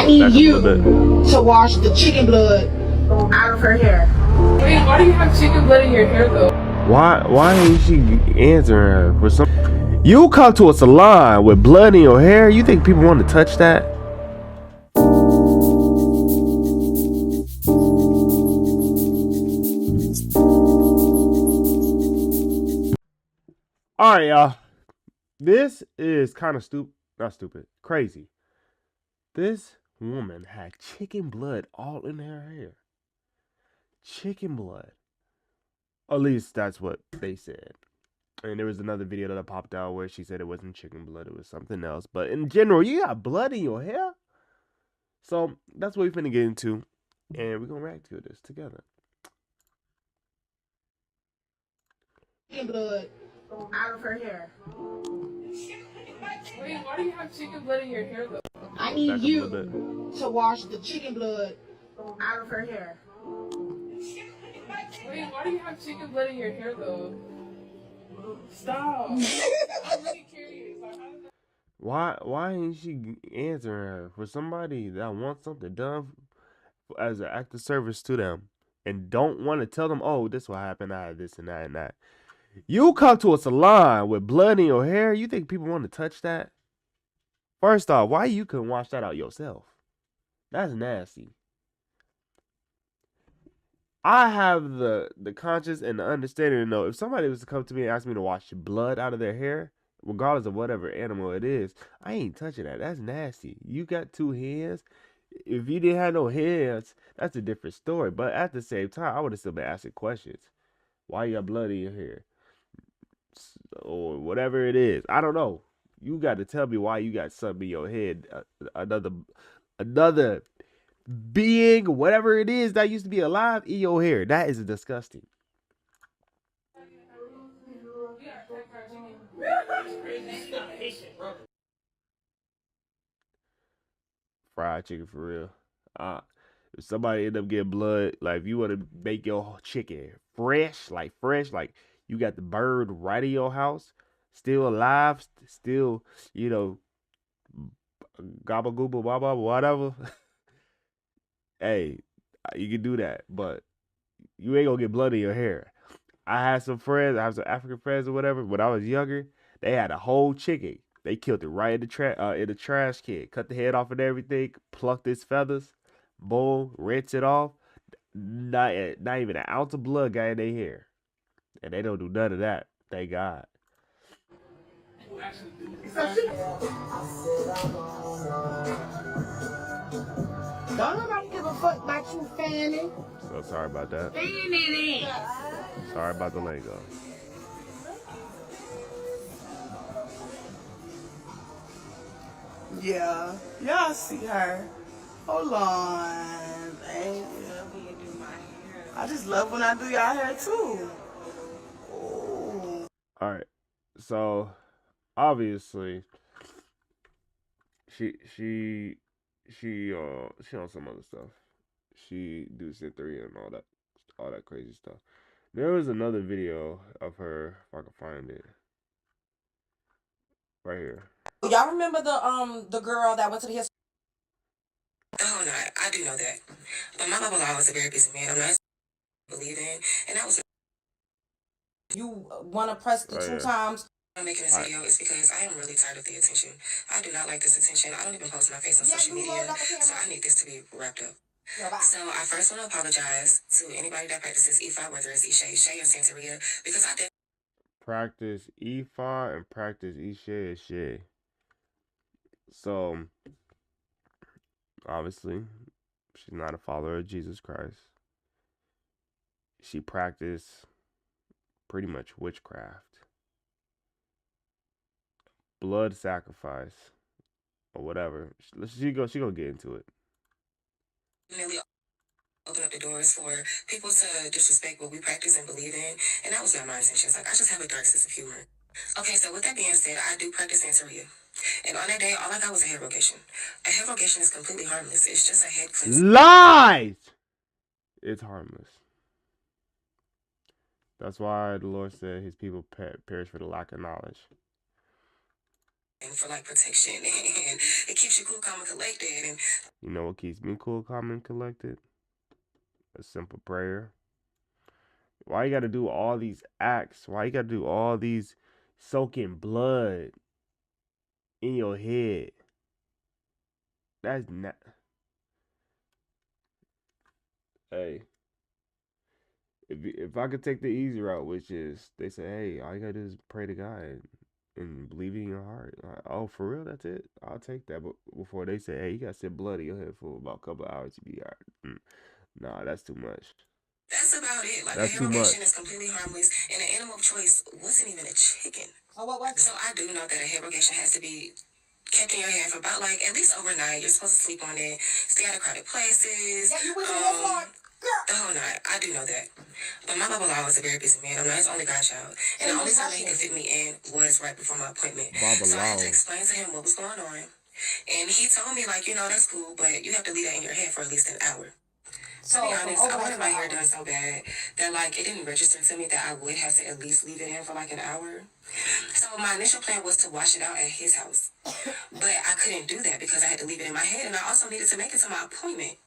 I need you to wash the chicken blood out of her hair. Wait, why do you have chicken blood in your hair though? Why ain't she answering her for some? You come to a salon with blood in your hair. You think people want to touch that? All right, y'all. This is kind of not stupid, crazy. This woman had chicken blood all in her hair. Chicken blood. At least that's what they said. And there was another video that popped out where she said it wasn't chicken blood, it was something else. But in general, you got blood in your hair? So that's what we're finna get into. And we're gonna react to this together. Chicken blood out of her hair. Wait, why do you have chicken blood in your hair though? I need you to wash the chicken blood out of her hair. Wait, why do you have chicken blood in your hair though? Stop. I'm really curious. Like, how does that... Why ain't she answering her for somebody that wants something done as an act of service to them and don't want to tell them, oh, this will happen, I have this and that and that. You come to a salon with blood in your hair, you think people want to touch that? First off, why you couldn't wash that out yourself? That's nasty. I have the conscience and the understanding to know if somebody was to come to me and ask me to wash blood out of their hair, regardless of whatever animal it is, I ain't touching that. That's nasty. You got two hands. If you didn't have no hands, that's a different story. But at the same time, I would have still been asking questions. Why you got blood in your hair? Or whatever it is. I don't know. You got to tell me why you got something in your head. Another being, whatever it is that used to be alive in your hair. That is disgusting. Fried chicken for real. If somebody end up getting blood, like if you want to make your chicken fresh, like you got the bird right in your house, still alive, still, gobble gobble baba whatever. Hey, you can do that, but you ain't gonna get blood in your hair. I had some friends, I have some African friends or whatever. When I was younger, they had a whole chicken. They killed it right in the trash can, cut the head off and everything, plucked its feathers, boom, rinse it off. Not even an ounce of blood got in their hair, and they don't do none of that. Thank God. Don't nobody give a fuck about you fanning. So sorry about that. Fanning. Sorry about the lingo. Yeah, y'all see her. Hold on. I just love when I do y'all hair too. Ooh. All right, so obviously she on some other stuff. She do Syntheria and all that crazy stuff. There was another video of her, if I can find it, right here. Y'all remember the girl that went to the history? Oh no, I do know that. But my Babalawo was a very busy man. I'm not believing, and that was. You want to press the Right two here. times. I'm making this video is because I am really tired of the attention. I do not like this attention. I don't even post my face on social media, so I need this to be wrapped up. So I first want to apologize to anybody that practices Ifa, whether it's Ishe, Shay, or Santeria, because I did. Practice Ifa and practice Ishe Ishe. So obviously, she's not a follower of Jesus Christ. She practiced pretty much witchcraft, blood sacrifice, or whatever. She gonna get into it. Really open up the doors for people to disrespect what we practice and believe in, and that was not my intentions. Like, I just have a dark sense of humor. Okay, so with that being said, I do practice Santeria. And on that day, all I got was a head rogation. A head rogation is completely harmless. It's just a head cleanse. Lies! It's harmless. That's why the Lord said his people perish for the lack of knowledge. for like protection, and it keeps you cool, calm, and collected. And You know what keeps me cool, calm, and collected? A simple prayer. Why you gotta do all these acts? Why you gotta do all these soaking blood in your head? That's not. Hey, if I could take the easy route, which is they say, hey, all you gotta do is pray to God and believe in your heart. Like, oh, for real? That's it? I'll take that. But before they say, hey, you gotta sit blood in your head for about a couple of hours to be alright. Nah, that's too much. that's about it. Like, That's a too hair much. reaction is completely harmless, and the animal of choice wasn't even a chicken. Oh, what was it? So I do know that a hair reaction has to be kept in your hair for about like at least overnight. You're supposed to sleep on it, stay out of crowded places. Yeah, you was in this one. The whole night. I do know that. But my Babalawo was a very busy man. I'm not his only godchild. And the only time that he could fit me in was right before my appointment. So I had to explain to him what was going on. And he told me, like, you know, that's cool, but you have to leave that in your head for at least an hour. To be honest, I wanted my hair done so bad that, like, it didn't register to me that I would have to at least leave it in for, like, an hour. So my initial plan was to wash it out at his house. But I couldn't do that because I had to leave it in my head, and I also needed to make it to my appointment.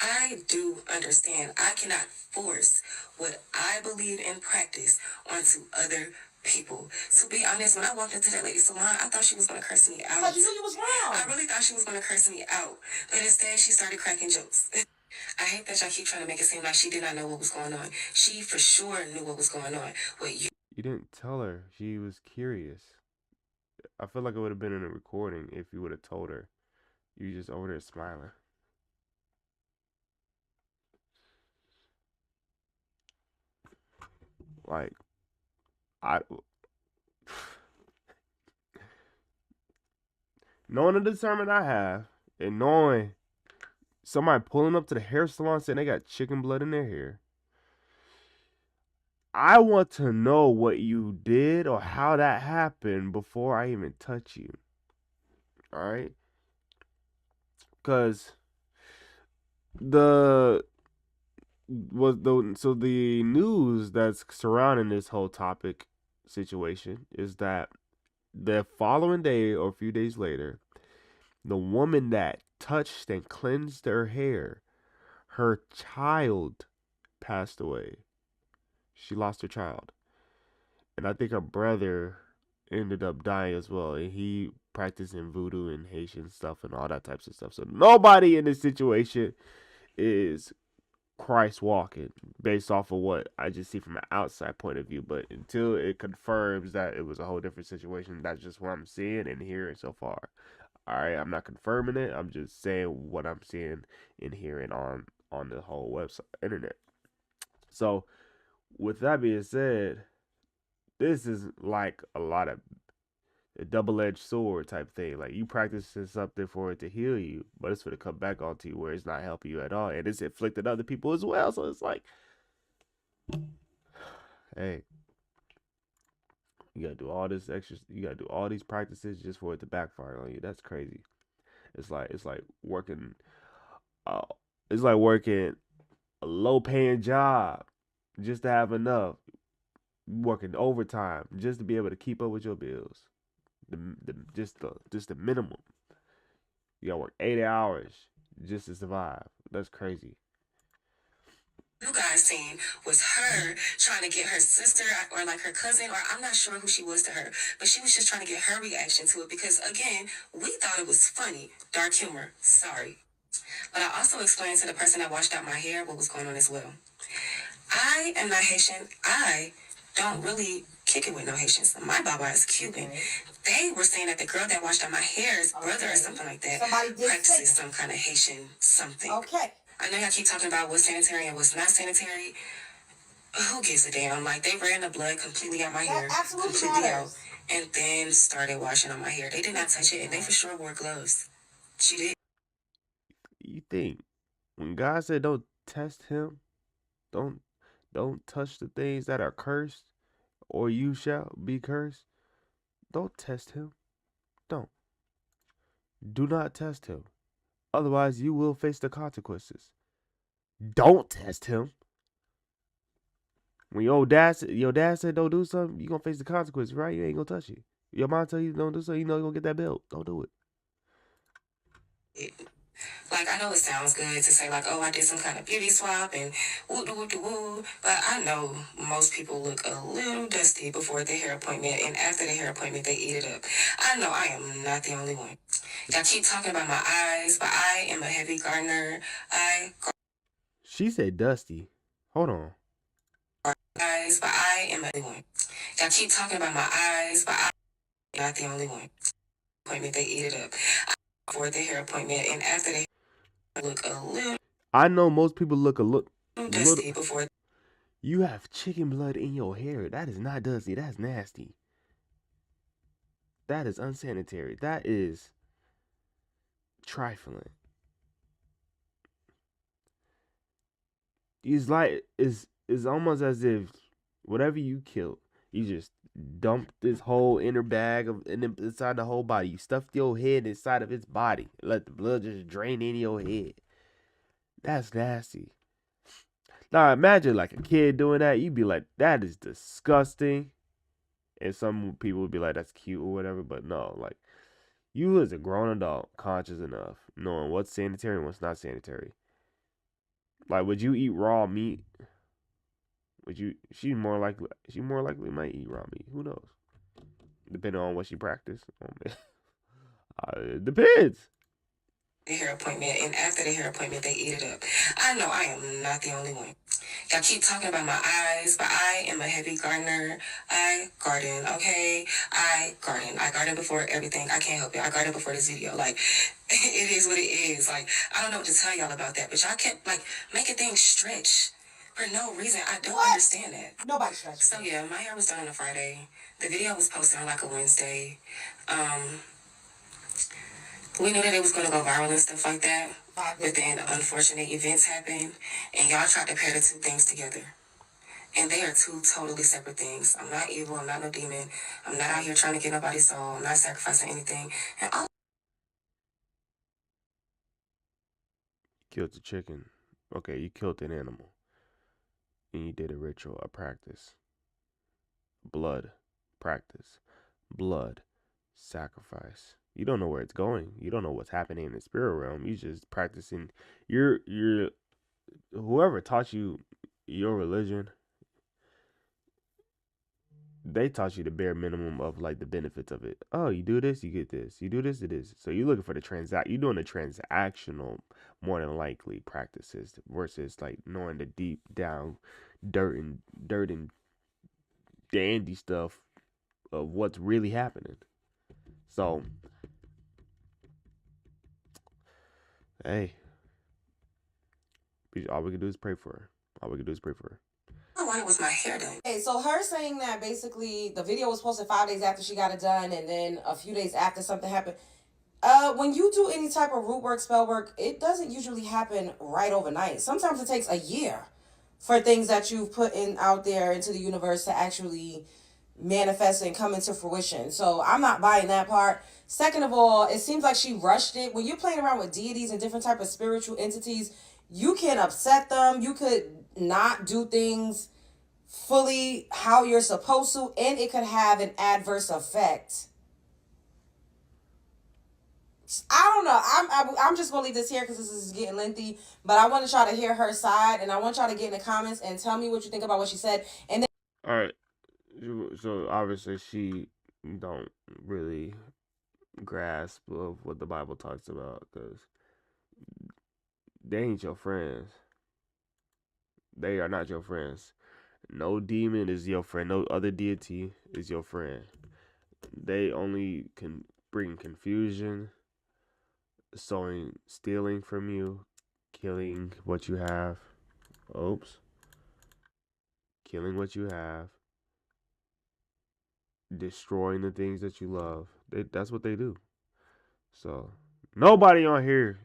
I do understand I cannot force what I believe and practice onto other people. To be honest, when I walked into that lady's salon, I thought she was going to curse me out. But you knew you was wrong. I really thought she was going to curse me out. But instead, she started cracking jokes. I hate that y'all keep trying to make it seem like she did not know what was going on. She for sure knew what was going on. What you didn't tell her. She was curious. I feel like it would have been in a recording if you would have told her. You just over there smiling. Like, knowing the discernment I have, and knowing somebody pulling up to the hair salon saying they got chicken blood in their hair, I want to know what you did or how that happened before I even touch you. All right? Because the news that's surrounding this whole topic situation is that the following day or a few days later, the woman that touched and cleansed her hair, her child passed away. She lost her child. And I think her brother ended up dying as well. And he practicing voodoo and Haitian stuff and all that types of stuff. So nobody in this situation is Christ walking based off of what I just see from an outside point of view. But until it confirms that it was a whole different situation, that's just what I'm seeing and hearing so far. All right, I'm not confirming it. I'm just saying what I'm seeing and hearing on the whole website, internet. So, with that being said, this is like a lot of a double-edged sword type thing. Like, you practicing something for it to heal you, but it's going to come back onto you where it's not helping you at all, and it's inflicting other people as well. So it's like, hey, you gotta do all this extra. You gotta do all these practices just for it to backfire on you. That's crazy. It's like working. It's like working a low-paying job just to have enough. Working overtime just to be able to keep up with your bills. Just the minimum. You gotta work 80 hours just to survive. That's crazy. You guys seen was her trying to get her sister or like her cousin, or I'm not sure who she was to her, but she was just trying to get her reaction to it because, again, we thought it was funny. Dark humor. Sorry. But I also explained to the person that washed out my hair what was going on as well. I am not Haitian. I don't really kick it with no Haitians. My Baba is Cuban. They were saying that the girl that washed out my hair's brother or something like that practices some kind of Haitian something. Okay. I know y'all keep talking about what's sanitary and what's not sanitary. Who gives a damn? Like, they ran the blood completely out my hair. Completely out. And then started washing on my hair. They did not touch it, and they for sure wore gloves. She did. You think when God said don't test him, don't touch the things that are cursed, or you shall be cursed. Don't test him. Don't. Do not test him. Otherwise, you will face the consequences. Don't test him. When your dad said don't do something, you're going to face the consequences, right? You ain't going to touch it. Your mom tell you don't do so, you know you're gonna get that belt. Don't do it. Like, I know it sounds good to say, like, oh, I did some kind of beauty swap and woo-doo-woo-doo-woo, but I know most people look a little dusty before their hair appointment, and after the hair appointment, they eat it up. I know I am not the only one. Y'all keep talking about my eyes, but I am a heavy gardener. She said dusty. Hold on. Eyes, but I am the only one. Y'all keep talking about my eyes, but I'm not the only one. Appointment, they eat it up. Before their hair appointment, and after they look a little I know most people look a look dusty before. You have chicken blood in your hair. That is not dusty. That's nasty. That is unsanitary. That is trifling. It's almost as if whatever you killed, you just dumped this whole inner bag of inside the whole body. You stuffed your head inside of its body. Let the blood just drain in your head. That's nasty. Now imagine like a kid doing that. You'd be like, that is disgusting. And some people would be like, that's cute or whatever. But no, like, you as a grown adult, conscious enough, knowing what's sanitary and what's not sanitary. Like, would you eat raw meat? Would you? She more likely might eat raw meat. Who knows? Depending on what she practiced. It depends. The hair appointment, and after the hair appointment, they eat it up. I know I am not the only one. Y'all keep talking about my eyes, but I am a heavy gardener. I garden, okay? I garden before everything. I can't help it. I garden before this video. Like, it is what it is. Like, I don't know what to tell y'all about that, but y'all kept, like, making things stretch for no reason. I don't understand that. Nobody stretches. So, yeah, my hair was done on a Friday. The video was posted on, like, a Wednesday. We knew that it was going to go viral and stuff like that, but then unfortunate events happened, and y'all tried to pair the two things together. And they are two totally separate things. I'm not evil. I'm not no demon. I'm not out here trying to get nobody's soul. I'm not sacrificing anything. And all Killed the chicken. Okay, you killed an animal. And you did a ritual, a practice. Blood, practice. Blood, sacrifice. You don't know where it's going. You don't know what's happening in the spirit realm. You just practicing. You're whoever taught you your religion, they taught you the bare minimum of like the benefits of it. Oh, you do this, you get this. You do this, it is. So you're looking for the you're doing the transactional more than likely practices versus like knowing the deep down dirt and dandy stuff of what's really happening. So hey, all we can do is pray for her. All we can do is pray for her. I wanted was my hair done. Okay, so her saying that basically the video was posted 5 days after she got it done, and then a few days after something happened. When you do any type of root work, spell work, it doesn't usually happen right overnight. Sometimes it takes a year for things that you've put in out there into the universe to actually manifest and come into fruition. So I'm not buying that part. Second of all, it seems like she rushed it. When you're playing around with deities and different type of spiritual entities, you can upset them. You could not do things fully how you're supposed to, and it could have an adverse effect. I don't know. I'm just gonna leave this here because this is getting lengthy. But I want to try to hear her side, and I want y'all to get in the comments and tell me what you think about what she said. And then, all right. So obviously she don't really grasp of what the Bible talks about because they ain't your friends. They are not your friends. No demon is your friend. No other deity is your friend. They only can bring confusion, stealing from you, killing what you have. Oops. Killing what you have. Destroying the things that you love. That's what they do. So nobody on here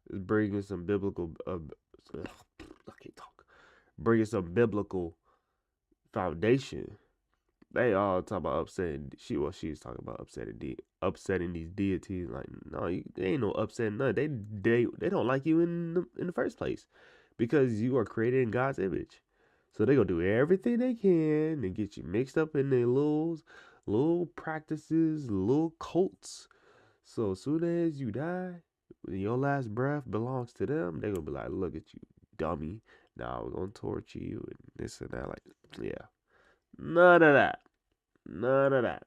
is bringing some biblical I can't talk. Bringing some biblical foundation. They all talk about upsetting. She's talking about upsetting these deities. Like, no, they ain't no upsetting none. They don't like you in the first place because you are created in God's image. So they gonna do everything they can to get you mixed up in their little little practices, little cults. So as soon as you die, when your last breath belongs to them, they're gonna be like, look at you, dummy. Now we're gonna torture you and this and that. Like, yeah. None of that. None of that.